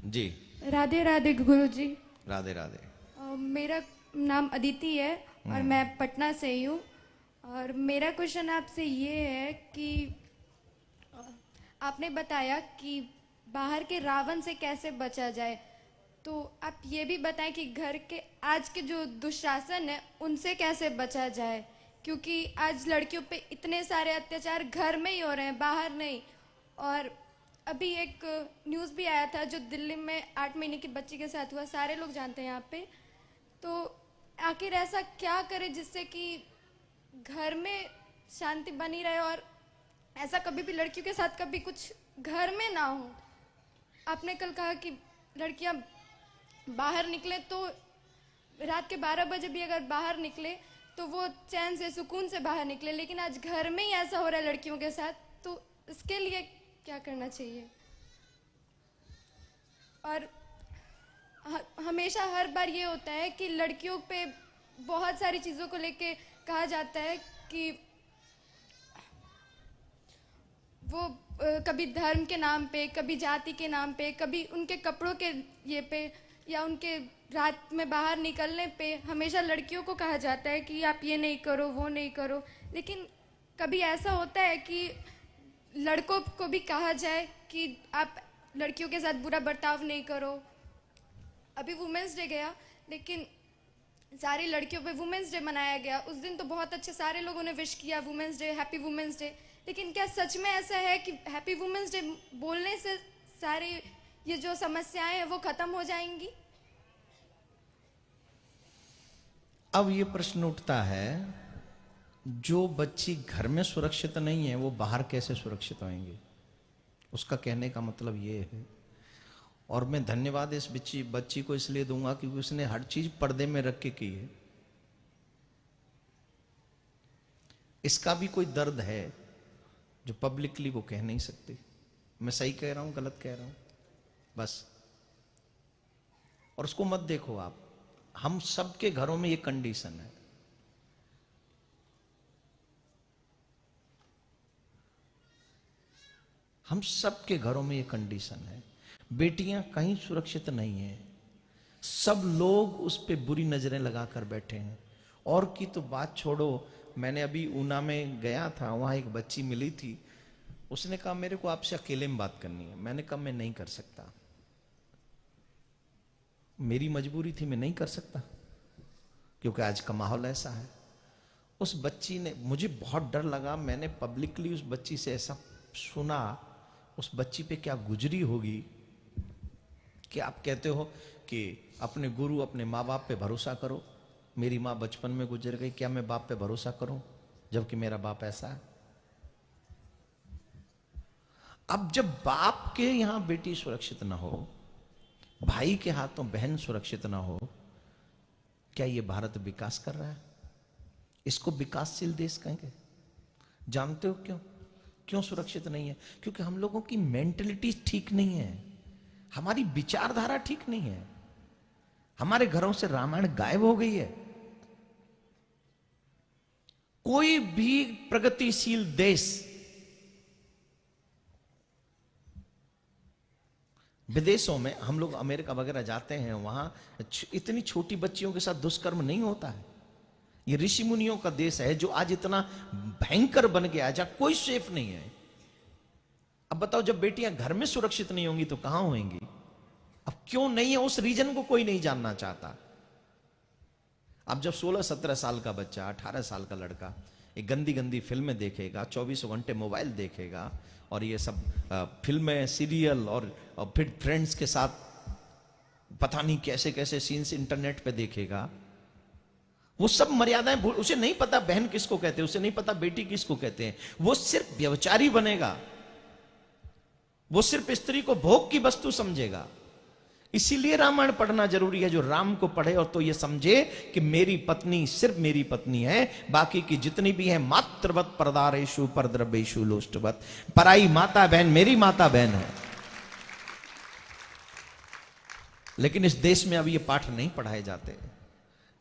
जी। राधे राधे गुरु जी। राधे राधे। मेरा नाम अदिति है और मैं पटना से ही हूँ। और मेरा क्वेश्चन आपसे ये है कि अ, आपने बताया कि बाहर के रावण से कैसे बचा जाए, तो आप ये भी बताएं कि घर के आज के जो दुशासन है उनसे कैसे बचा जाए, क्योंकि आज लड़कियों पे इतने सारे अत्याचार घर में ही हो रहे हैं, बाहर नहीं। और अभी एक न्यूज़ भी आया था जो दिल्ली में 8 महीने की बच्ची के साथ हुआ, सारे लोग जानते हैं यहाँ पे। तो आखिर ऐसा क्या करें जिससे कि घर में शांति बनी रहे और ऐसा कभी भी लड़कियों के साथ कभी कुछ घर में ना हो। आपने कल कहा कि लड़कियां बाहर निकले तो रात के 12 बजे भी अगर बाहर निकले तो वो चैन से सुकून से बाहर निकले, लेकिन आज घर में ही ऐसा हो रहा है लड़कियों के साथ, तो इसके लिए क्या करना चाहिए? और हमेशा हर बार ये होता है कि लड़कियों पे बहुत सारी चीज़ों को लेके कहा जाता है कि वो कभी धर्म के नाम पे, कभी जाति के नाम पे, कभी उनके कपड़ों के ये पे, या उनके रात में बाहर निकलने पे हमेशा लड़कियों को कहा जाता है कि आप ये नहीं करो, वो नहीं करो। लेकिन कभी ऐसा होता है कि लड़कों को भी कहा जाए कि आप लड़कियों के साथ बुरा बर्ताव नहीं करो। अभी वुमेंस डे गया, लेकिन सारी लड़कियों पे वुमेंस डे मनाया गया। उस दिन तो बहुत अच्छे सारे लोगों ने विश किया, women's day, happy women's day. लेकिन क्या सच में ऐसा है कि हैप्पी वुमेंस डे बोलने से सारी ये जो समस्याएं हैं वो खत्म हो जाएंगी? अब ये प्रश्न उठता है, जो बच्ची घर में सुरक्षित नहीं है वो बाहर कैसे सुरक्षित होंगे? उसका कहने का मतलब ये है। और मैं धन्यवाद इस बच्ची को इसलिए दूंगा क्योंकि उसने हर चीज पर्दे में रख के की है। इसका भी कोई दर्द है जो पब्लिकली वो कह नहीं सकती। मैं सही कह रहा हूं, गलत कह रहा हूं? बस। और उसको मत देखो आप, हम सबके घरों में ये कंडीशन है। हम सबके घरों में ये कंडीशन है। बेटियां कहीं सुरक्षित नहीं है। सब लोग उस पे बुरी नजरें लगाकर बैठे हैं। और की तो बात छोड़ो, मैंने अभी ऊना में गया था, वहां एक बच्ची मिली थी। उसने कहा मेरे को आपसे अकेले में बात करनी है। मैंने कहा मैं नहीं कर सकता, मेरी मजबूरी थी, मैं नहीं कर सकता क्योंकि आज का माहौल ऐसा है। उस बच्ची ने, मुझे बहुत डर लगा, मैंने पब्लिकली उस बच्ची से ऐसा सुना। उस बच्ची पे क्या गुजरी होगी कि आप कहते हो कि अपने गुरु, अपने माँ बाप पे भरोसा करो। मेरी माँ बचपन में गुजर गई, क्या मैं बाप पे भरोसा करूं जबकि मेरा बाप ऐसा है? अब जब बाप के यहां बेटी सुरक्षित ना हो, भाई के हाथों बहन सुरक्षित ना हो, क्या ये भारत विकास कर रहा है? इसको विकासशील देश कहेंगे? जानते हो क्यों? क्यों सुरक्षित नहीं है? क्योंकि हम लोगों की मेंटलिटी ठीक नहीं है, हमारी विचारधारा ठीक नहीं है। हमारे घरों से रामायण गायब हो गई है। कोई भी प्रगतिशील देश विदेशों में, हम लोग अमेरिका वगैरह जाते हैं, वहां इतनी छोटी बच्चियों के साथ दुष्कर्म नहीं होता है। ये ऋषि मुनियों का देश है जो आज इतना भयंकर बन गया जहां कोई सेफ नहीं है। अब बताओ, जब बेटियां घर में सुरक्षित नहीं होंगी तो कहां होंगी? अब क्यों नहीं है उस रीजन को कोई नहीं जानना चाहता। अब जब 16-17 साल का बच्चा, 18 साल का लड़का एक गंदी गंदी फिल्में देखेगा, 24 घंटे मोबाइल देखेगा और ये सब फिल्में, सीरियल और फिर फ्रेंड्स के साथ पता नहीं कैसे कैसे सीन्स इंटरनेट पे देखेगा, वो सब मर्यादाएं उसे नहीं पता बहन किसको कहते हैं, उसे नहीं पता बेटी किसको कहते हैं। वो सिर्फ व्यभिचारी बनेगा, वो सिर्फ स्त्री को भोग की वस्तु समझेगा। इसीलिए रामायण पढ़ना जरूरी है। जो राम को पढ़े और तो ये समझे कि मेरी पत्नी सिर्फ मेरी पत्नी है, बाकी की जितनी भी है मातृवत परदारेशु परद्रव्येषु लोष्टवत, पराई माता बहन मेरी माता बहन है। लेकिन इस देश में अब ये पाठ नहीं पढ़ाए जाते।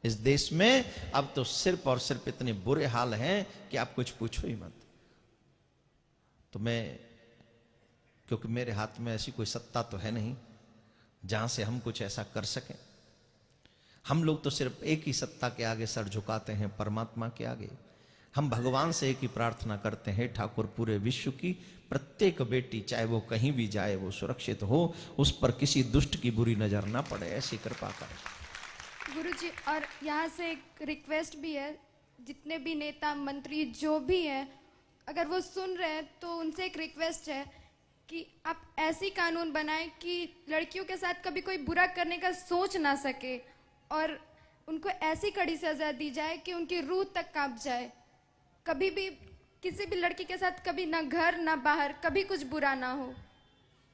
इस देश में अब तो सिर्फ और सिर्फ इतने बुरे हाल हैं कि आप कुछ पूछो ही मत। तो मैं, क्योंकि मेरे हाथ में ऐसी कोई सत्ता तो है नहीं, जहां से हम कुछ ऐसा कर सकें। हम लोग तो सिर्फ एक ही सत्ता के आगे सर झुकाते हैं, परमात्मा के आगे। हम भगवान से एक ही प्रार्थना करते हैं, ठाकुर पूरे विश्व की प्रत्येक बेटी, चाहे वो कहीं भी जाए, वो सुरक्षित हो, उस पर किसी दुष्ट की बुरी नजर ना पड़े, ऐसी कृपा करें। गुरुजी, और यहाँ से एक रिक्वेस्ट भी है, जितने भी नेता मंत्री जो भी हैं, अगर वो सुन रहे हैं तो उनसे एक रिक्वेस्ट है कि आप ऐसी कानून बनाएं कि लड़कियों के साथ कभी कोई बुरा करने का सोच ना सके, और उनको ऐसी कड़ी सजा दी जाए कि उनकी रूह तक कांप जाए। कभी भी किसी भी लड़की के साथ कभी ना घर ना बाहर कभी कुछ बुरा ना हो।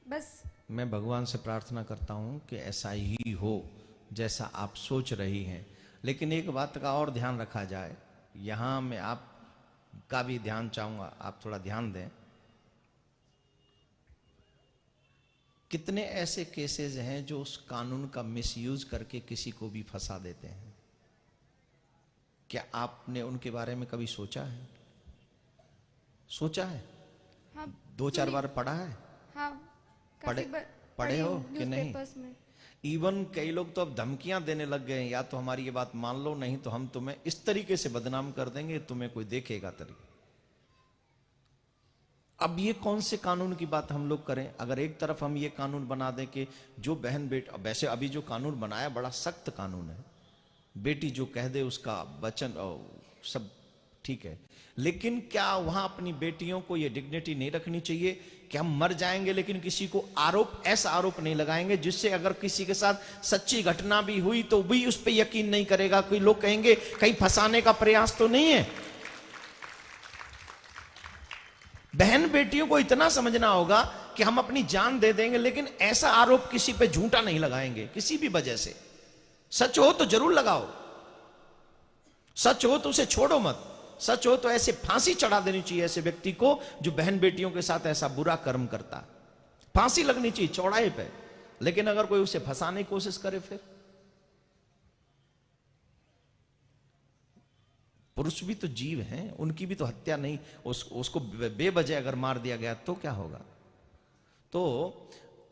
बस मैं भगवान से प्रार्थना करता हूं कि ऐसा ही हो जैसा आप सोच रही हैं। लेकिन एक बात का और ध्यान रखा जाए, यहां मैं आपका भी ध्यान चाहूंगा, आप थोड़ा ध्यान दें। कितने ऐसे केसेस हैं जो उस कानून का मिसयूज करके किसी को भी फंसा देते हैं? क्या आपने उनके बारे में कभी सोचा है? सोचा है? हाँ, 2-4 बार पढ़ा है? हाँ, पढ़े पढ़ी हो हूँ कि नहीं? न्यूज़पेपर्स में। इवन कई लोग तो अब धमकियां देने लग गए हैं, या तो हमारी ये बात मान लो, नहीं तो हम तुम्हें इस तरीके से बदनाम कर देंगे, तुम्हें कोई देखेगा तरी। अब ये कौन से कानून की बात हम लोग करें? अगर एक तरफ हम ये कानून बना दें कि जो बहन बेटी, वैसे अभी जो कानून बनाया बड़ा सख्त कानून है, बेटी जो कह दे उसका वचन सब ठीक है, लेकिन क्या वहां अपनी बेटियों को ये डिग्निटी नहीं रखनी चाहिए कि हम मर जाएंगे लेकिन किसी को ऐसा आरोप नहीं लगाएंगे जिससे अगर किसी के साथ सच्ची घटना भी हुई तो भी उस पर यकीन नहीं करेगा, कोई लोग कहेंगे कहीं फंसाने का प्रयास तो नहीं है। बहन बेटियों को इतना समझना होगा कि हम अपनी जान दे देंगे लेकिन ऐसा आरोप किसी पे झूठा नहीं लगाएंगे किसी भी वजह से। सच हो तो जरूर लगाओ, सच हो तो उसे छोड़ो मत, सच हो तो ऐसे फांसी चढ़ा देनी चाहिए ऐसे व्यक्ति को जो बहन बेटियों के साथ ऐसा बुरा कर्म करता है। फांसी लगनी चाहिए चौड़ाई पे। लेकिन अगर कोई उसे फंसाने की कोशिश करे, फिर पुरुष भी तो जीव हैं, उनकी भी तो हत्या नहीं, उसको बेवजह अगर मार दिया गया तो क्या होगा? तो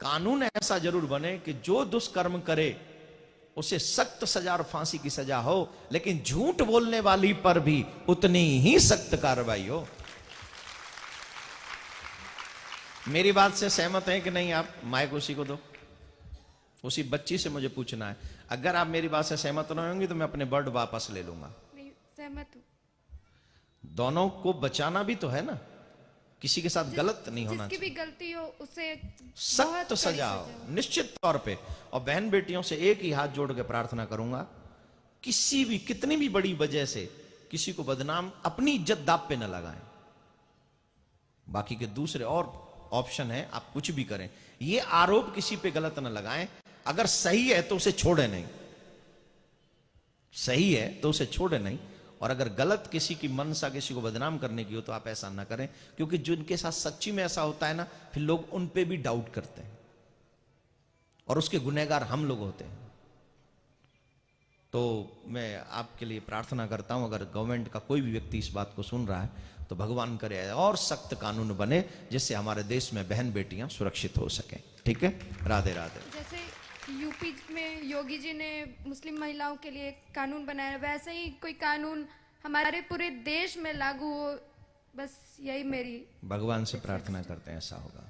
कानून ऐसा जरूर बने कि जो दुष्कर्म करे उसे सख्त सजा और फांसी की सजा हो, लेकिन झूठ बोलने वाली पर भी उतनी ही सख्त कार्रवाई हो। मेरी बात से सहमत हैं कि नहीं आप? माइक उसी को दो, उसी बच्ची से मुझे पूछना है। अगर आप मेरी बात से सहमत नहीं होंगी तो मैं अपने वर्ड वापस ले लूंगा। नहीं, सहमत हूँ। दोनों को बचाना भी तो है ना, किसी के साथ गलत नहीं होना जिसकी चाहिए। भी गलती हो उसे सख्त सजा हो निश्चित तौर पे। और बहन बेटियों से एक ही हाथ जोड़ के प्रार्थना करूंगा, किसी भी कितनी भी बड़ी वजह से किसी को बदनाम, अपनी इज्जत दांव पे न लगाएं। बाकी के दूसरे और ऑप्शन है, आप कुछ भी करें, ये आरोप किसी पे गलत न लगाएं। अगर सही है तो उसे छोड़े नहीं, सही है तो उसे छोड़े नहीं। और अगर गलत किसी की मनसा किसी को बदनाम करने की हो तो आप ऐसा ना करें, क्योंकि जिनके साथ सच्ची में ऐसा होता है ना, फिर लोग उन पे भी डाउट करते हैं और उसके गुनहगार हम लोग होते हैं। तो मैं आपके लिए प्रार्थना करता हूं, अगर गवर्नमेंट का कोई भी व्यक्ति इस बात को सुन रहा है तो भगवान करे और सख्त कानून बने जिससे हमारे देश में बहन बेटियां सुरक्षित हो सकें। ठीक है, राधे राधे। जैसे यूपी में योगी जी ने मुस्लिम महिलाओं के लिए कानून बनाया, वैसे ही कोई कानून हमारे पूरे देश में लागू हो, बस यही मेरी भगवान से प्रार्थना करते हैं ऐसा होगा।